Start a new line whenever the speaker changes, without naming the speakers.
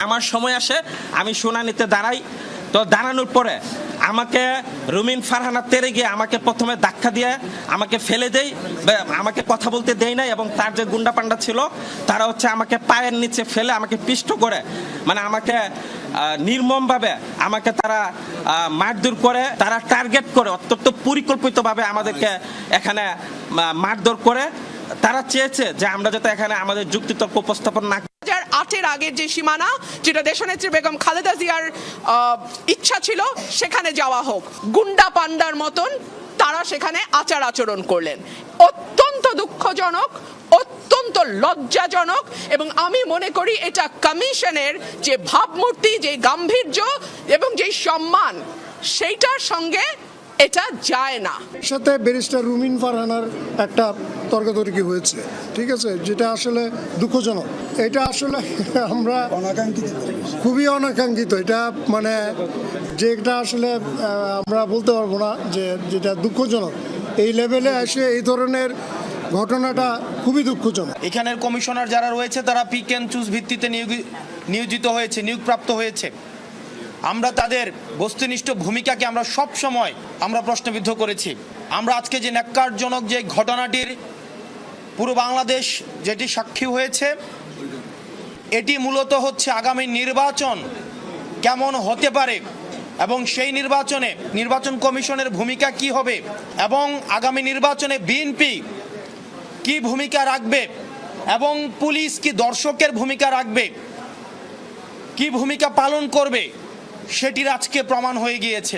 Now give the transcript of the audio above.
আমার সময় আসে, আমি শুনানিতে দাঁড়াই। তো দাঁড়ানোর পরে আমাকে রুমিন ফারহানা তেরে গিয়ে আমাকে প্রথমে ধাক্কা দিয়ে আমাকে ফেলে দেয়, আমাকে কথা বলতে দেয় নাই। এবং তার যে গুন্ডা পান্ডা ছিল তারা হচ্ছে আমাকে পায়ের নিচে ফেলে আমাকে পিষ্ট করে, মানে আমাকে নির্মমভাবে আমাকে তারা মারধর করে, তারা টার্গেট করে অত্যন্ত পরিকল্পিতভাবে আমাদেরকে এখানে মারধর করে। তারা চেয়েছে যে আমরা যাতে এখানে আমাদের যুক্তিতর্ক উপস্থাপন না।
2008-এর আগের যে সীমানা, যেটা দেশনেত্রী বেগম খালেদা জিয়ার ইচ্ছা ছিল সেখানে যাওয়া হোক, গুন্ডা পান্ডার মতন তারা সেখানে আচার আচরণ করলেন। অত্যন্ত দুঃখজনক, অত্যন্ত লজ্জাজনক। এবং আমি মনে করি এটা কমিশনের যে ভাবমূর্তি, যে গাম্ভীর্য এবং যে সম্মান, সেইটার সঙ্গে এটা যায় না।
সাথে ব্যারিস্টার রুমিন ফারহানার একটা তর্কাতর্কি হয়েছে, ঠিক আছে, যেটা আসলে দুঃখজনক। এটা আসলে আমরা খুবই অনাকাঙ্ক্ষিত। এটা মানে যেটা আসলে আমরা বলতে পারবো না যে যেটা দুঃখজনক। এই লেভেলে এসে এই ধরনের ঘটনাটা খুবই দুঃখজনক।
এখানের কমিশনার যারা রয়েছে তারা পিক অ্যান্ড চুজ ভিত্তিতে নিয়োজিত হয়েছে, নিয়োগপ্রাপ্ত হয়েছে। আমরা তাদের বস্তুনিষ্ঠ ভূমিকাকে আমরা সব সময় আমরা প্রশ্নবিদ্ধ করেছি। আমরা আজকে যে ন্যাক্কারজনক যে ঘটনাটির পুরো বাংলাদেশ যেটি সাক্ষী হয়েছে, এটি মূলত হচ্ছে আগামী নির্বাচন কেমন হতে পারে এবং সেই নির্বাচনে নির্বাচন কমিশনের ভূমিকা কি হবে এবং আগামী নির্বাচনে বিএনপি কি ভূমিকা রাখবে এবং পুলিশ কি দর্শকের ভূমিকা রাখবে, কি ভূমিকা পালন করবে, সেটির আজকে প্রমাণ হয়ে গিয়েছে।